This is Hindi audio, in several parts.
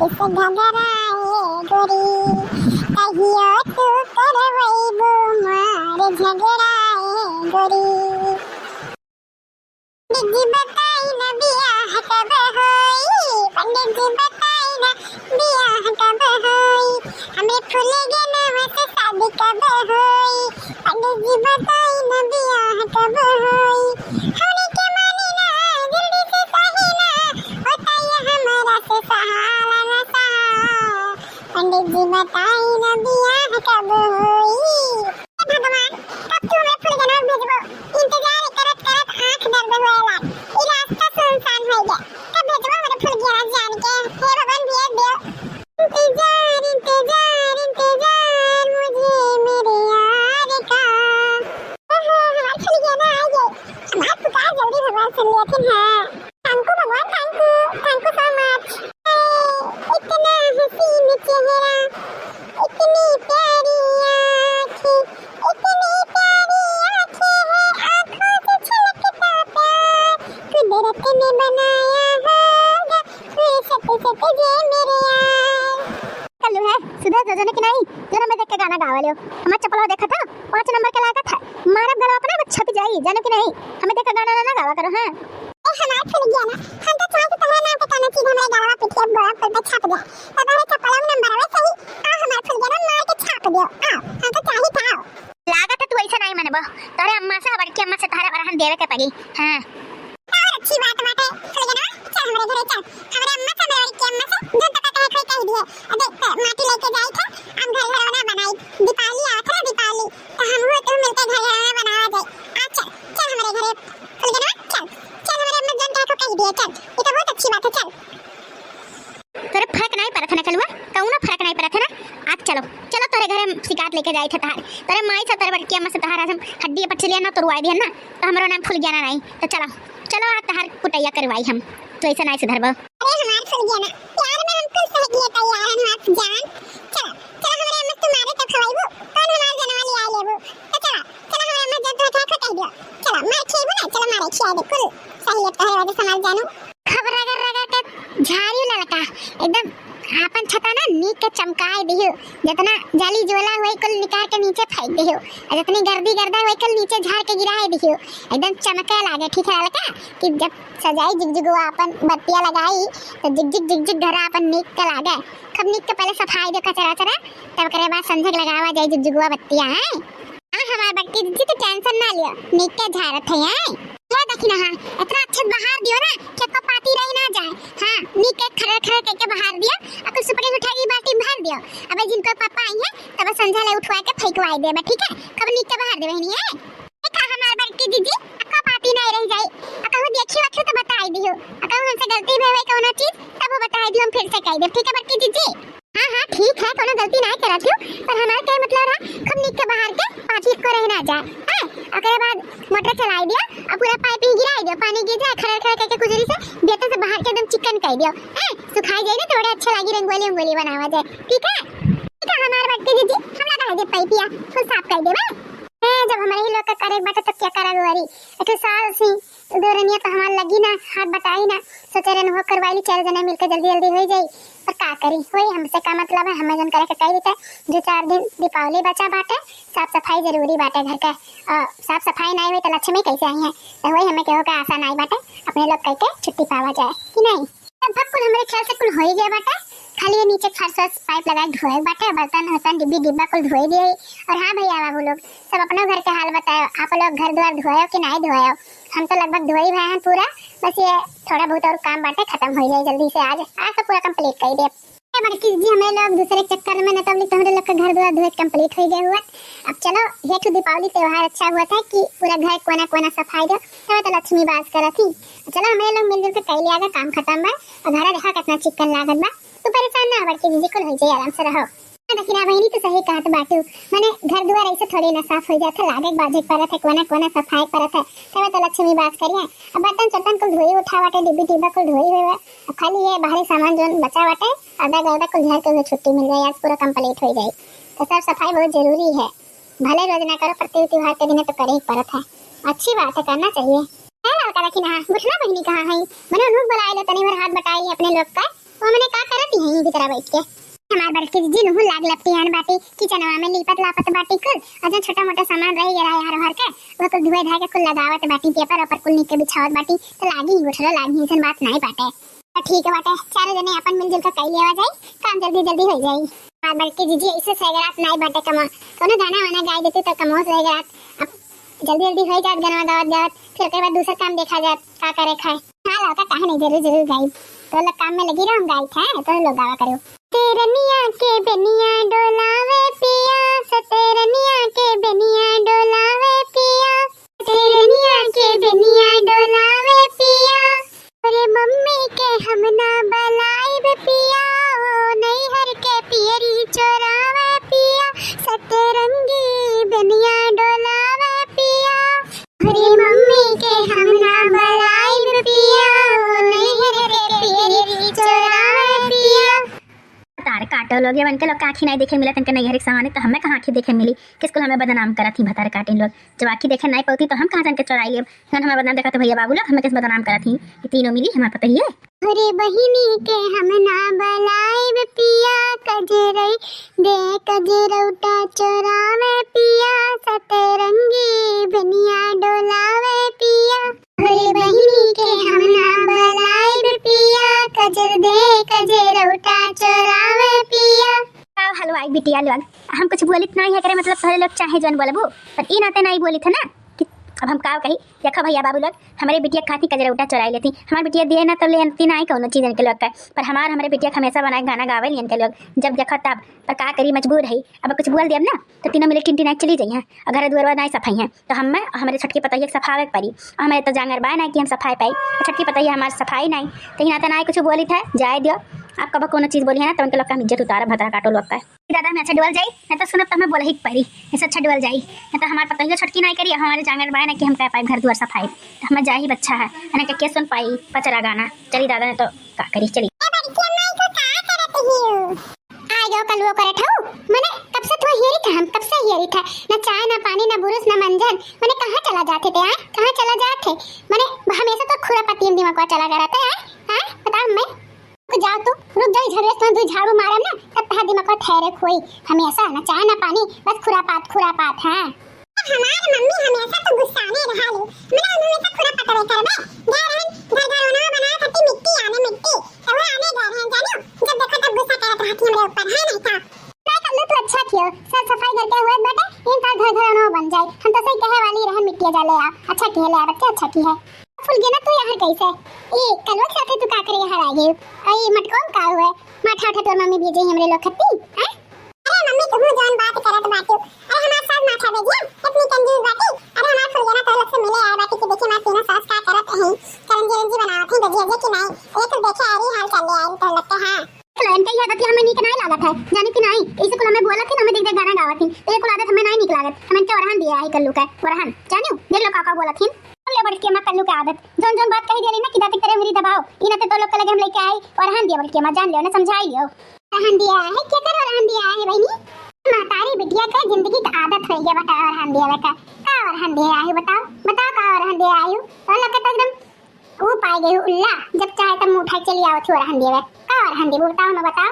इस घगराए गोरी कहियो तू करवैबू मार झगड़ाए गोरी पंडित जी बताई न बियाह कब होई पंडित जी बताई न बियाह कब होई हमरे फूले के नाम से शादी कब होई पंडित जी बताई न बियाह कब होई हमरे के मानी ना जल्दी से सही ना होता ये हमारा से सहारा ना सहा पंडित जी बताई न बियाह कब होई भगवान कब तू हमें फूल के नाम भेजबो इंतजार करत करत आंख दर्द होएला ई रास्ता सुनसान हो गया कब भेजबो मेरे फूल के नाम जान के हे भगवान भेज दो इंतजार इंतजार इंतजार मुझे मेरे यार का हमारा फूल के नाम आ गए हमारा पुकार जल्दी भगवान सुन लेकिन है थैंक यू भगवान थैंक यू सो मच इतना हसीन चेहरा इतनी प्यारी आँखें इतनी प्यारी आँखें हैं आँखों से छलकता प्यार कुदरत ने बनाया होगा फिर सत सत जे मेरे यार कल्लू है सुधा जोजने की नहीं जो मैं देख के गाना गावा लियो हमारा चपला देखा था 5 नंबर के लागत है मारा गला अपना बच्चा भी जाई जानो कि नहीं हमें देख के गाना ना गावा करो हां हमारा फूल गया ना हम तो चाहे तुम्हारा नाम पे काना चीज हमारे गलवा पिटिया बोरा पर छाप दे तब हमें चपला नंबर है सही आ हमारा फूल गया ना मार के छाप दो आ हम तो चाहे था लागत है तू ऐसा नहीं मानबो तोरे अम्मा से बड़की अम्मा से तारा बरहन देवे के पड़ी हां और अच्छी बात बाटे फूल गया ना चल हमारे घरे चल हमारे अम्मा से बड़की अम्मा से दूध तक कहे कोई कह दिए अबे माटी लेके जाई था हम घर घरना बनाई दीपावली आ था दीपावली तो हम हो तो मिलके घर घरना बनावा जाए आ चल चल हमारे घरे फूल गया ना चल चल हमारे अम्मा जन कह को कह दिए चल ये तो बहुत अच्छी बात है चल तेरे फर्क नहीं पड़त है ना कलवा कौनो फर्क नहीं पड़त है ना आज चलो चलो तेरे घरे शिकायत लेके जाई था तार तेरे माई से तेरे बड़की अम्मा से तहार हम हड्डी पचलिया ना तोरवाई दिया ना तो हमरो नाम फूल गया ना नहीं तो चलो चलो आज तहार कुटैया करवाई हम तो ऐसा नहीं सुधरबो अरे हमार फूल गया ना प्यार में हम कुल सह दिए तैयार है हाथ जान चलो चलो हमारे अम्मा तुम्हारे तो खवाईबो कौन हमार जनवाली आ लेबो तो चलो चलो हमारे अम्मा जब तो कह दियो चलो मार खेबो ना चलो मारे खिया दे कुल सही है वजह समाज जानो खबर अगर रगा के झाड़ी ललका एकदम आपन छता ना नीक के चमकाए दियो जितना जाली जोला होई कुल निकाल के नीचे फेंक दियो और जितनी गर्दी गर्दा होई कुल नीचे झाड़ के गिराए दियो एकदम चमके लागे ठीक है ललका कि जब सजाई जिगजिगवा अपन बत्तियां लगाई तो जिग घर अपन नीक के लागे खब नीक के पहले सफाई दे कचरा चरा तब करे बाद संझक लगावा जाए जिगजिगवा बत्तियां हैं हां हमार बत्ती जी तो टेंशन ना लियो नीक के झाड़त है हैं क्या देखी ना हां इतना अच्छा बहार दियो ना खेत को पाती रही ना जाए हां नीक के खड़े खड़े करके बहार दियो और कुछ सुपड़ी उठाई बाल्टी भर दियो अबे जिनको पापा आई है तब संझा ले उठवा के फेंकवाई देबे ठीक है कब नीक के बहार देबे नहीं है देखा हमार बड़की दीदी अक्का पाती नहीं रह जाए अक्का हो देखी वक्त तो बताई दियो अक्का हमसे गलती भेवे कोनो चीज तब वो बताई दियो हम फिर से कह दे ठीक है बड़की दीदी हां ठीक है कोनो गलती नहीं करत हो पर हमार के मतलब है कब नीक के बाहर के पाची को रहना जाए हां ओकरे बाद मोटर चलाई दियो और पूरा पाइपिंग गिराई दियो पानी गिर जाए खड़े खड़े करके कुजरी से बेटा से बाहर के एकदम चिकन कर दियो हैं सुखाई जाए ना थोड़ा अच्छा लगी रंगोली रंगोली बनावा जाए ठीक है हमारे बच्चे दीदी हम लगा दे पाइपिया फुल साफ कर देबे जब हमारे ही लोग का करे बात तो क्या करा गोरी एक साल से दोरनिया तो हमार लगी ना हाथ बताई ना सोचे रन हो करवाई 4 जने मिलकर जल्दी जल्दी हो जाई पर का करी होई हमसे का मतलब है हमें जन करे के कह देता जो 4 दिन दीपावली बचा बाटे साफ सफाई जरूरी बाटे घर का साफ सफाई नहीं हुई तो लक्ष्मी कैसे आई है तो वही हमें कहो का आशा नहीं बाटे अपने लोग कह के छुट्टी पावा जाए कि नहीं लगभग कुल हमारे ख्याल से कुल हो ही गया बाटे खाली नीचे फर्श पाइप लगाए धोए बाटे बर्तन हसन डिब्बा कुल धोई दिए और हाँ भैया बाबू लोग सब अपना घर का हाल बताओ आप लोग घर द्वार धोए कि नहीं धोए हम तो लगभग धोई भए हैं पूरा बस ये थोड़ा बहुत और काम बाटे खत्म हो जाए जल्दी से आज तो पूरा कंप्लीट कर दे बड़की जी हमें लोग दूसरे चक्कर में न तो हमारे लोग का घर द्वार धोए कंप्लीट हो गया हुआ अब चलो ये तो दीपावली त्योहार अच्छा हुआ था कि पूरा घर कोना कोना सफाई दो तो लक्ष्मी बास करा थी चलो हमें लोग मिलजुल के कर लिया काम खत्म बा और घर देखा कितना चिकन लागत बा तू परेशान ना बड़की जी कुल हो जाए आराम से रहो देखिना बहनी तो सही कहत बाटू माने घर द्वार ऐसे थोड़ी ना साफ हो जाता लागे बाजे परत है कोना कोना सफाई परत है तब तो लक्ष्मी बास करिए अब बर्तन चटन को धोई उठावाटे डिब्बी डिब्बा को धोई हुए अब खाली ये बाहरी सामान जो बचावाटे आधा गर्दा को घर के छुट्टी मिल जाए आज पूरा कंप्लीट हो जाए तो सब सफाई बहुत जरूरी है भले रोज ना करो प्रति त्योहार के दिन तो करे ही परत है अच्छी बात है करना चाहिए है लड़का देखिना गुठना बहनी कहाँ है मैंने उन्होंने बुलाए लो तनी भर हाथ बटाई अपने लोग का वो मैंने का करती है भीतर बैठ के हमार बड़की जी नुहु लाग लपटियान बाटी किचनवा में लीपत लापत बाटी कुल अजन छोटा मोटा सामान रह गया यार हर के वो तो धुए धा के कुल लगावत बाटी पेपर ऊपर कुल नीचे बिछावत बाटी तो लागी गुठरा लागी ऐसन बात नहीं बाटे तो ठीक है बाटे चारों जने अपन मिलजुल के कई लेवा जाई काम जल्दी जल्दी हो जाई हमार बड़की जी इससे सगरात नहीं बाटे कमा कोनो गाना वाना गाय देती तो कमो सगरात अब जल्दी जल्दी हो जात गनवा गावत जावत फिर के बाद दूसरा काम देखा जात का करे खाए हां लौका काहे नहीं जरूर जरूर गाई तो लोग काम में लगी रहूं गाई था तो लोग गावा करो तेरनिया के बेनिया डोलावे पिया सतेरनिया के बेनिया डोलावे पिया तेरनिया के बेनिया डोलावे पिया अरे मम्मी के हम ना बलाई बे पिया नहीं हर के पियरी चोरावे पिया सतरंगी बेनिया डोलावे पिया अरे मम्मी के हम ना बलाई बे पिया नहीं हर के पियरी चोरावे पिया तार काटो लोग ये बनके लोग आँखी नहीं देखे मिला तनके नहीं हर एक सामान तो हमें कहाँ आँखी देखे मिली किसको हमें बदनाम करा थी भतार काटे लोग जब आँखी देखे नहीं पाती तो हम कहाँ जान के चुराई लिए हमें बदनाम देखा तो भैया बाबू लोग हमें किस बदनाम करा थी ये तीनों मिली हमें पता ही है अरे बहिनी के हम ना बलाई बे पिया कजरई दे कजरौटा चोरावे पिया सतरंगी बनिया डोलावे पिया अरे बहिनी के हम ना बलाई बे पिया कजर दे कजरौटा चोरावे पिया हलवाई बिटिया लोग हम कुछ बोलित नहीं है करे मतलब पहले लोग चाहे जन बोलबो पर ई नाते नहीं बोली थे ना कि अब हम का कही देखो भैया बाबू लोग हमारे बिटिया खाती कजरा उठा चुराई लेती हमारे बिटिया दिए ना तो लेती ना कौनो चीज़ इनके लोग का पर हमारे बिटिया हमेशा बनाए गाना गावे इनके लोग जब देखो तब पर का करी मजबूर है अब कुछ बोल दिया ना तो तीनों मिले टिंटी नाइट चली जाइए और घर दुआर नहीं सफाई है तो हम हमारे छटकी पतैया सफावे पड़ी हमारे तो जांगर बाय ना कि हम सफाई पाई छटकी पतैया हमारे सफाई नहीं तो यहाँ तो ना कुछ बोली था जाए दियो आप कब कोनो चीज़ बोली है ना तो उनके लोग का इज्जत उतारा भतरा काटो लोग का दादा मैं अच्छा डुअल जाई नहीं तो सुनब तो हमें बोला ही पड़ी ऐसा अच्छा डुअल जाई नहीं तो हमारे पतैया छटकी नहीं करी हमारे जांगर बाय ना कि हम कह पाए घर दुआर सफाई तो हमें जा ही बच्चा है ना क्या सुन पाई पचरा गाना चली दादा ने तो का करी चली आयो कल वो करे ठाऊ मैंने कब से तो हेरी था हम कब से हेरी था ना चाय ना पानी ना बुरुस ना मंजन मैंने कहाँ चला जाते थे कहाँ चला जाते मैंने हमेशा तो खुरा पतियम दिमाग को चला कराते हैं बताओ मैं जाओ तो रुक जाओ झड़े तो झाड़ू मारा ना तब तहा दिमाग को ठहरे खोई हमेशा ना चाय ना पानी बस खुरापात है हमारी मम्मी हमेशा तो गुस्साने रहा लो मेरा हमेशा खुरापात रहे कर बे जा रहन घर घर बना खट्टी मिट्टी आने मिट्टी तो वो आने जा रहे हैं जानो जब देखो तब गुस्सा करत रहती हमरे ऊपर है नहीं था नहीं कर लो तो अच्छा कियो सब सफाई करके हुए बेटा इन तार घर घर बन जाए हम तो सही कहे वाली रहन मिट्टी जा ले आ अच्छा की ले बच्चा अच्छा की है फूल गेना तू यहाँ कैसे ए कलवा खाते तू का करे यहाँ आ गई आई मटकों का हुए माथा उठा तोर मम्मी भेजे हमरे लोग खत्ती हैं अरे मम्मी तू जान बात करत बाकी अरे हमारे साथ माथा भेजिए इतनी कंजूस बाकी अरे हमारा फूल गेना तो लोग से मिले आए बाकी कि देखिए मां तीनों सास का करत हैं करंजी बनावत हैं गजिया जे कि नहीं ये तो देखे आ रही हाल चल ले आई तो लगता है प्लान का याद हमें नीक नहीं लागत है जाने कि नहीं इसे को हमें बोला कि हमें देख गाना गावत थी तो ये को आदत हमें नहीं निक लागत हमें तो वरहन दिया है कल्लू का वरहन जानियो देख लो काका बोला थी ले बड़ के कल्लू का आदत जोन जोन बात कही देली ना कि दाती करे मेरी दबाओ इनते तो लोग के लगे हम लेके आई वरहन दिया बड़ के जान लियो ना समझाई लियो वरहन दिया है क्या कर वरहन दिया है बहनी मातारी बिटिया का जिंदगी का आदत हो गया बता वरहन दिया बेटा का वरहन दिया है बताओ का वरहन दिया आयु तो लगे तो एकदम वो पाई गई उल्ला जब चाहे तब मुंह उठा चली आवत वरहन दिया का वरहन दिया बताओ ना बताओ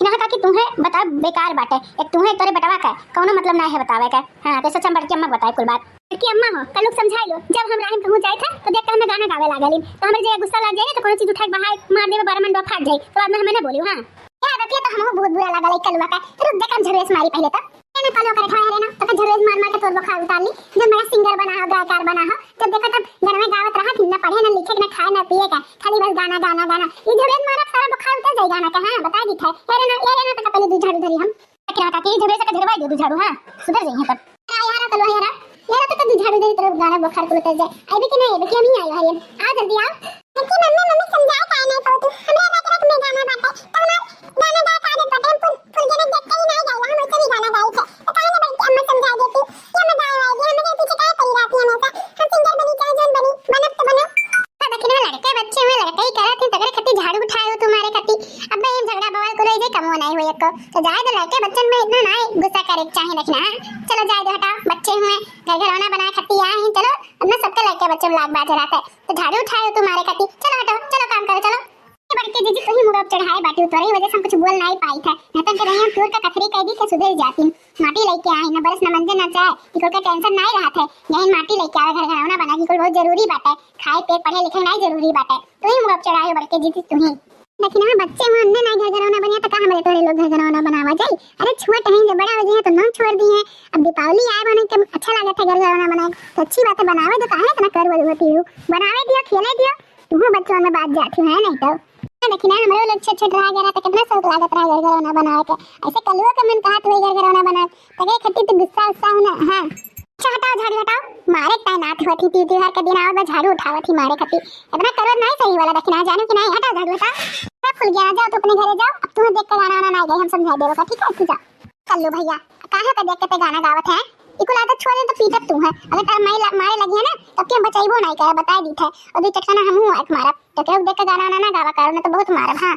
इनका का कि तुम्हें बता बेकार बात है एक तुम्हें तोरे बटवा का कोनो मतलब ना है बतावे का हां तो सच हम बड़की अम्मा बताए कुल बात कि अम्मा हो कल लोग समझाई लो जब हम राहिम कहूं जाए था तो देख के हमें गाना गावे लागल तो हमारे जे गुस्सा लग जाए तो कोनो चीज उठा के बाहर मार देबे बरमन डो फाट जाए तो बाद में हमें ना बोलियो हां याद रखिए तो हमहु बहुत बुरा लागल कलवा का रुक देख हम झरेस मारी पहले तक ना कलो करे ठहरे ना तो झरेस मार मार के तोर बखा उतार ली जब मेरा सिंगर बना हो गायकार बना हो जब देखो तब घर में गावत रहा कि ना पढ़े ना लिखे ना खाए ना पिए का खाली बस गाना गाना गाना ये झरेस मारा सारा बखा उतर जाए गाना का हां बता दी था ये ना तो पहले दू झाड़ू धरी हम क्या का के झरेस का झरवाई दे दू झाड़ू हां सुधर जाइए तब यार कलो यार तो दू झाड़ू दे तरफ गाना बुखार को उतर जाए आई भी कि नहीं बेटी हम ही आई हरियन आ जल्दी आओ कि मम्मी समझा का नहीं तो तू हमरा ना करत में गाना बाटे तो गाना गा का आदत बाटे फुल जने देख के ही नहीं गाइला हम उसे भी गाना गाई थे तो काहे ना बल्कि अम्मा समझा देती कि हम गाए आएगी हमें पीछे काय पड़ी रहती है हमेशा हम सिंगर बनी चाहे जन बनी बनब तो बनो तो देखने लड़के बच्चे में लड़के ही करत हैं तगड़े खट्टी झाड़ू उठाए तुम्हारे खट्टी अब ये झगड़ा बवाल को ले कम नहीं हुए को तो जाए तो लड़के बच्चन में इतना ना गुस्सा करे चाहे रखना चलो जाए दो हटाओ बच्चे हुए घर घर बना खट्टी आए हैं चलो अपना सबके लड़के बच्चे में लाग बात रहता है तो झाड़ू उठाए तुम्हारे खट्टी चलो हटो चलो काम करो चलो बड़के जीजी तू ही मुंह अब चढ़ाए बाटी तोरे वजह से हम कुछ बोल नहीं पाई था न तो रही हम प्योर का कथरी कह दी के सुधर जाती माटी लेके आई ना बरस न मंजे न चाहे कि कोई का टेंशन नहीं रहा थे यही माटी लेके आवे घर घरौना बना की कोई बहुत जरूरी बात है खाए पेट पढ़े लिखे नहीं जरूरी बात है तू ही मुंह अब चढ़ाए बड़के जीजी तू ही लेकिन हां बच्चे में अंदर नहीं घर घरौना बनिया तो कहां मेरे तोरे लोग घर घरौना बनावा जाई अरे छोट हैं जब बड़ा हो जाए तो नाम छोड़ दिए अब दीपावली आए बने के अच्छा लगा था घर घरौना बनाए तो अच्छी बात है बनावे तो काहे इतना कर होती हो बनावे दियो खेले दियो तू बच्चों में बात जाती है नहीं तो लेकिन हमारे लोग छोटे छोटे रह गया तो कितना शौक लागत रहा घर घरौना बनावे के ऐसे कलुआ का मन कहा तो घर घरौना बनाए तो के खट्टी तो गुस्सा गुस्सा होना हां अच्छा हटाओ झाड़ू हटाओ मारे तैनात होती थी त्योहार के दिन आवत झाड़ू उठावा थी मारे खट्टी इतना करो नहीं सही वाला देखना जानो कि नहीं हटाओ झाड़ू हटाओ फुल गया जाओ तो अपने घरे जाओ अब तुम्हें देख कर गाना वाना नहीं गए हम समझा देगा ठीक है तू जा कल्लू भैया कहां पे देख के गाना गावत है इकुल आदत छोड़े तो पीटत तू है अगर तार मारे लगी है ना तब के बचाइबो नहीं करे बता दी थे और दे चटकाना हमहू एक मारा तो के देख के गाना वाना ना गावा करो ना तो बहुत मारब हां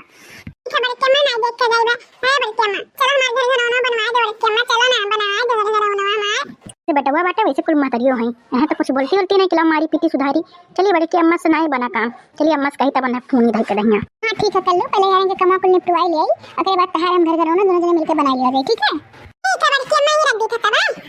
खबर के मैं नहीं देख के जाइबा हां बड़के अम्मा चलो हमारे घर घरौना बनवा दे बड़के अम्मा चलो ना बनवा दे घर घरौना हमार से बटवा बाटे वैसे कुल महतरियो हैं यहां तो कुछ बोलती बोलती नहीं कि मारी पीटी सुधारी चलिए बड़े की अम्मा से नहीं बना काम चलिए अम्मा से कही तब बना फोन धर के रहिया हां ठीक है कर लो पहले यार के कमा कुल निपटवाई ले आई अगले बात तहार हम घर घरौना दोनों जने मिलकर बना लिया जाए ठीक है बड़के अम्मा ही रख दी था तब